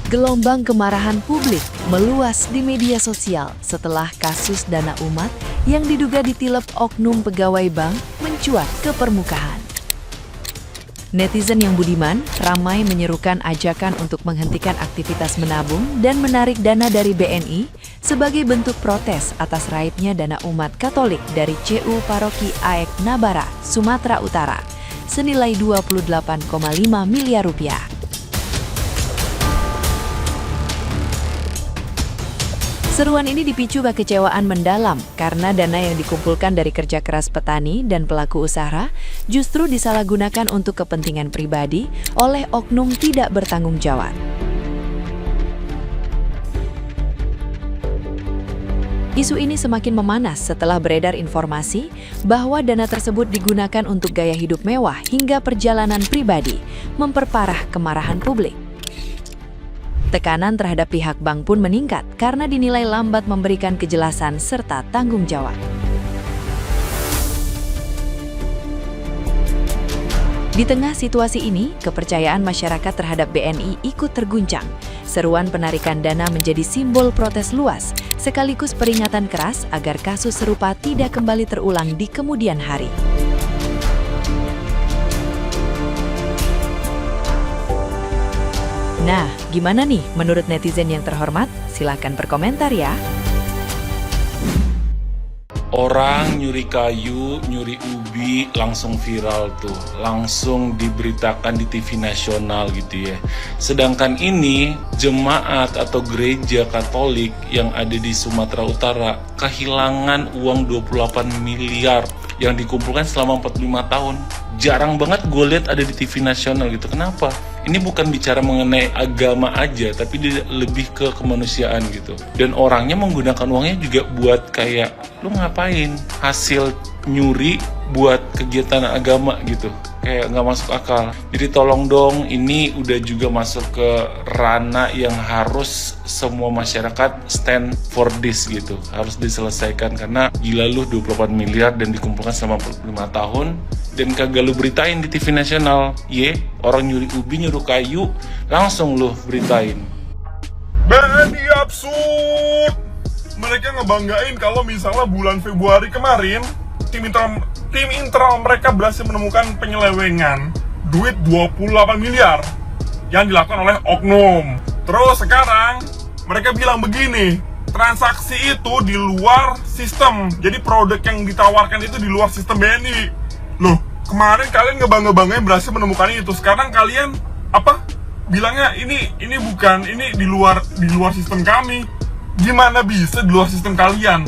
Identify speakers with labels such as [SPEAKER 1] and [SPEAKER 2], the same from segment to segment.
[SPEAKER 1] Gelombang kemarahan publik meluas di media sosial setelah kasus dana umat yang diduga ditilep oknum pegawai bank mencuat ke permukaan. Netizen yang budiman ramai menyerukan ajakan untuk menghentikan aktivitas menabung dan menarik dana dari BNI sebagai bentuk protes atas raibnya dana umat Katolik dari CU Paroki AEK Nabara, Sumatera Utara, senilai 28,5 miliar rupiah. Seruan ini dipicu kekecewaan mendalam karena dana yang dikumpulkan dari kerja keras petani dan pelaku usaha justru disalahgunakan untuk kepentingan pribadi oleh oknum tidak bertanggung jawab. Isu ini semakin memanas setelah beredar informasi bahwa dana tersebut digunakan untuk gaya hidup mewah hingga perjalanan pribadi, memperparah kemarahan publik. Tekanan terhadap pihak bank pun meningkat karena dinilai lambat memberikan kejelasan serta tanggung jawab. Di tengah situasi ini, kepercayaan masyarakat terhadap BNI ikut terguncang. Seruan penarikan dana menjadi simbol protes luas, sekaligus peringatan keras agar kasus serupa tidak kembali terulang di kemudian hari. Nah, gimana nih menurut netizen yang terhormat? Silahkan berkomentar ya.
[SPEAKER 2] Orang nyuri kayu, nyuri ubi, langsung viral tuh. Langsung diberitakan di TV nasional gitu ya. Sedangkan ini, jemaat atau gereja Katolik yang ada di Sumatera Utara kehilangan uang 28 miliar yang dikumpulkan selama 45 tahun. Jarang banget gue lihat ada di TV nasional gitu. Kenapa? Ini bukan bicara mengenai agama aja, tapi lebih ke kemanusiaan gitu. Dan orangnya menggunakan uangnya juga buat kayak, lu ngapain hasil nyuri buat kegiatan agama gitu. Kayak nggak masuk akal. Jadi tolong dong, ini udah juga masuk ke ranah yang harus semua masyarakat stand for this gitu. Harus diselesaikan karena gila lu 28 miliar dan dikumpulkan selama 45 tahun. Dan kagak lu beritain di TV nasional. Orang nyuri ubi, nyuruh kayu, langsung lu beritain.
[SPEAKER 3] BNI absurd! Mereka ngebanggain kalau misalnya bulan Februari kemarin tim internal mereka berhasil menemukan penyelewengan duit 28 miliar yang dilakukan oleh oknum. Terus sekarang mereka bilang begini, transaksi itu di luar sistem. Jadi produk yang ditawarkan itu di luar sistem BNI. Loh, kemarin kalian ngebangga-banggain berhasil menemukan itu. Sekarang kalian bilangnya ini bukan, ini di luar sistem kami. Gimana bisa di luar sistem kalian?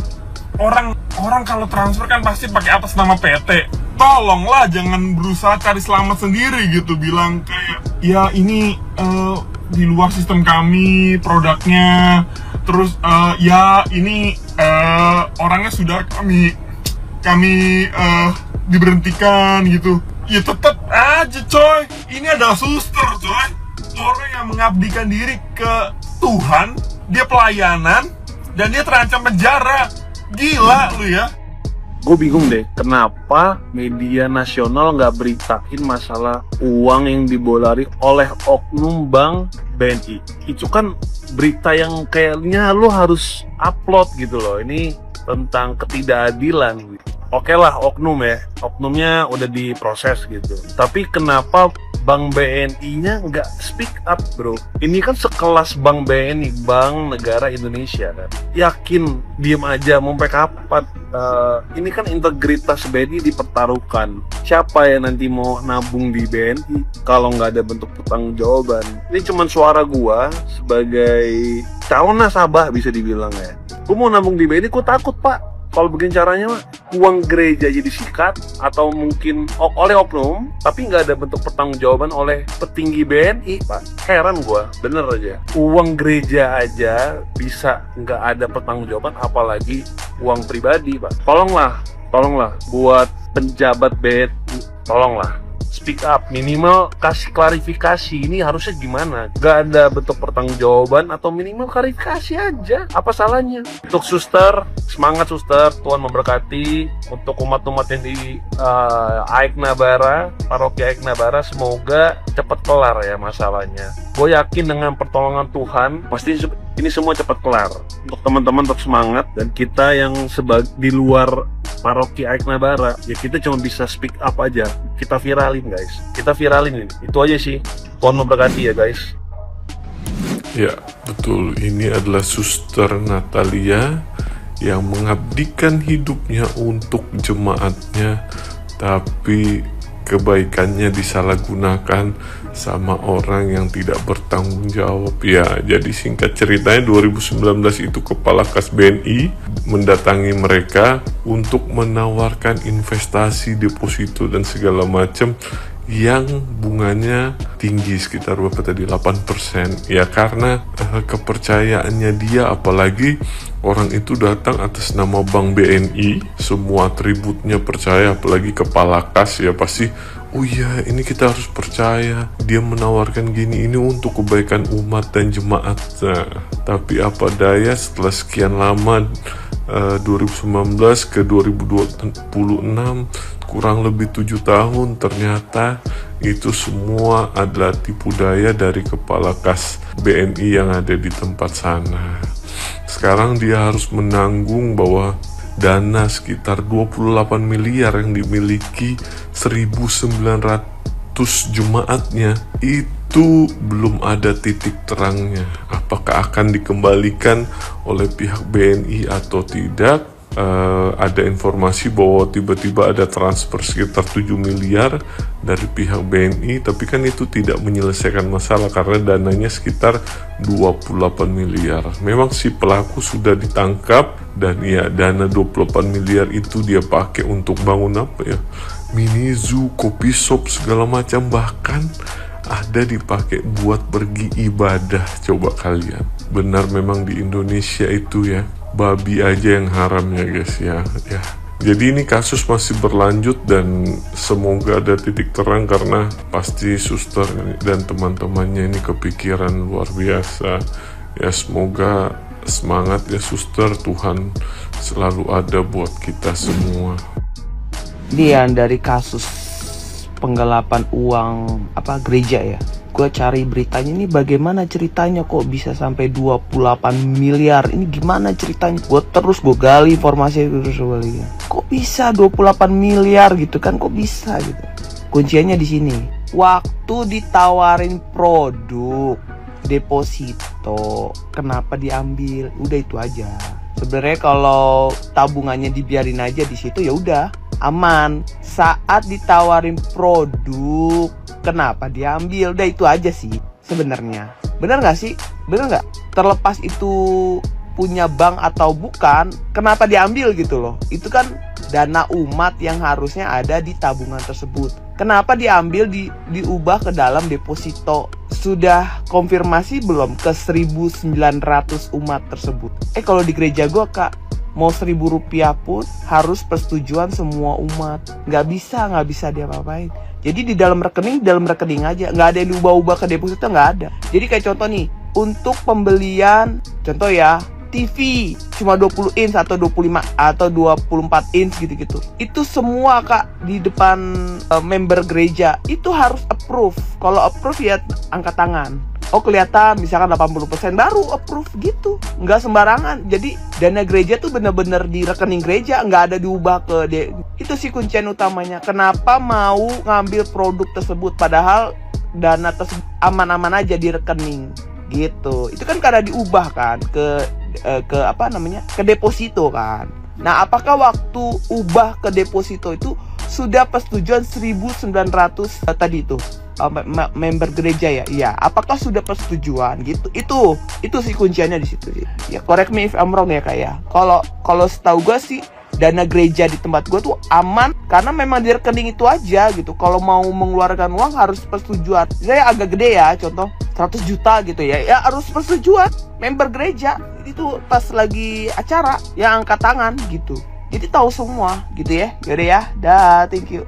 [SPEAKER 3] Orang kalau transfer kan pasti pakai atas nama PT. Tolonglah jangan berusaha cari selamat sendiri gitu, bilang kayak ya ini di luar sistem kami produknya. Terus ya ini orangnya sudah kami diberhentikan gitu. Ya tetap aja coy, ini adalah suster coy, orang yang mengabdikan diri ke Tuhan, dia pelayanan dan dia terancam penjara. Gila lu ya.
[SPEAKER 4] Gue bingung deh, kenapa media nasional nggak beritain masalah uang yang dibolari oleh oknum bank BNI. Itu kan berita yang kayaknya lo harus upload gitu loh. Ini tentang ketidakadilan. Oke lah, oknumnya udah diproses gitu. Tapi kenapa Bank BNI-nya nggak speak up, bro? Ini kan sekelas Bank BNI, Bank Negara Indonesia kan. Yakin diem aja, mau sampai kapan? Ini kan integritas BNI dipertaruhkan. Siapa yang nanti mau nabung di BNI kalau nggak ada bentuk pertanggungjawaban? Ini cuma suara gua sebagai calon nasabah bisa dibilang ya. Gua mau nabung di BNI, gua takut pak. Kalau begini caranya mah, uang gereja jadi disikat atau mungkin oleh oknum, tapi nggak ada bentuk pertanggungjawaban oleh petinggi BNI, Pak. Heran gua, bener aja. Uang gereja aja bisa nggak ada pertanggungjawaban, apalagi uang pribadi, Pak. Tolonglah, buat penjabat BNI, tolonglah. speak up, minimal kasih klarifikasi ini harusnya gimana. Gak ada bentuk pertanggungjawaban atau minimal klarifikasi aja. Apa salahnya? Untuk suster, semangat suster, Tuhan memberkati. Untuk umat-umat yang di Aik Nabara, paroki Aik Nabara, semoga cepat kelar ya masalahnya. Gue yakin dengan pertolongan Tuhan pasti ini semua cepat kelar. Untuk teman-teman tetap semangat, dan kita yang di luar paroki Aik Nabara ya kita cuma bisa speak up aja. Kita viralin guys, kita viralin ini. Itu aja sih. Tuhan memberkati ya guys.
[SPEAKER 5] Ya, betul. Ini adalah Suster Natalia yang mengabdikan hidupnya untuk jemaatnya, tapi kebaikannya disalahgunakan sama orang yang tidak bertanggung jawab. Ya, jadi singkat ceritanya 2019 itu Kepala Kas BNI mendatangi mereka untuk menawarkan investasi, deposito dan segala macam yang bunganya tinggi, sekitar berapa tadi, 8%. Ya karena kepercayaannya dia, apalagi orang itu datang atas nama Bank BNI, semua atributnya percaya, apalagi kepala kas ya pasti, oh iya ini kita harus percaya, dia menawarkan gini, ini untuk kebaikan umat dan jemaat. Nah, tapi apa daya setelah sekian lama 2019 ke 2026 kurang lebih 7 tahun, ternyata itu semua adalah tipu daya dari kepala kas BNI yang ada di tempat sana. Sekarang dia harus menanggung bahwa dana sekitar 28 miliar yang dimiliki 1.900 jemaatnya itu belum ada titik terangnya. Apakah akan dikembalikan oleh pihak BNI atau tidak? Ada informasi bahwa tiba-tiba ada transfer sekitar 7 miliar dari pihak BNI, tapi kan itu tidak menyelesaikan masalah karena dananya sekitar 28 miliar. Memang si pelaku sudah ditangkap, dan ya dana 28 miliar itu dia pakai untuk bangun apa ya, mini zoo, kopi shop segala macam, bahkan ada dipakai buat pergi ibadah. Coba kalian, benar memang di Indonesia itu ya babi aja yang haram ya guys ya. Jadi ini kasus masih berlanjut dan semoga ada titik terang, karena pasti suster dan teman-temannya ini kepikiran luar biasa. Ya semoga semangat ya suster, Tuhan selalu ada buat kita semua.
[SPEAKER 6] Dian, dari kasus penggelapan uang gereja ya, gue cari beritanya ini bagaimana ceritanya kok bisa sampai 28 miliar, ini gimana ceritanya, gue gali informasi terus kok bisa 28 miliar gitu kan, kok bisa gitu. Kuncinya di sini, waktu ditawarin produk deposito, kenapa diambil, udah itu aja. Sebenarnya kalau tabungannya dibiarin aja di situ ya udah aman. Saat ditawarin produk, kenapa diambil, udah itu aja sih sebenarnya. Bener nggak sih? Bener nggak? Terlepas itu punya bank atau bukan, kenapa diambil gitu loh. Itu kan dana umat yang harusnya ada di tabungan tersebut. Kenapa diambil diubah ke dalam deposito? Sudah konfirmasi belum ke 1.900 umat tersebut? Kalau di gereja gua kak, mau 1.000 rupiah pun harus persetujuan semua umat. Nggak bisa dia apa-apain. Jadi di dalam rekening aja, nggak ada yang diubah-ubah ke deposito, nggak ada. Jadi kayak contoh nih, untuk pembelian, contoh ya, TV cuma 20 inch atau 25 atau 24 inch gitu-gitu. Itu semua kak di depan member gereja itu harus approve. Kalau approve ya angkat tangan. Oh kelihatan misalkan 80% baru approve gitu. Nggak sembarangan. Jadi dana gereja tuh bener-bener di rekening gereja, nggak ada diubah ke itu sih kuncian utamanya. Kenapa mau ngambil produk tersebut padahal dana tersebut aman-aman aja di rekening gitu. Itu kan karena diubah kan ke deposito kan. Nah, apakah waktu ubah ke deposito itu sudah persetujuan 1.900 tadi itu member gereja ya? Iya, apakah sudah persetujuan gitu? Itu sih kunciannya di situ sih. Ya, correct me if I'm wrong ya kak ya. Kalau setahu gue sih dana gereja di tempat gue tuh aman karena memang di rekening itu aja gitu. Kalau mau mengeluarkan uang harus persetujuan. Saya agak gede ya, contoh 100 juta gitu ya harus persetujuan member gereja. Itu pas lagi acara ya angkat tangan gitu. Jadi tahu semua gitu ya. Yaudah ya, dah, thank you.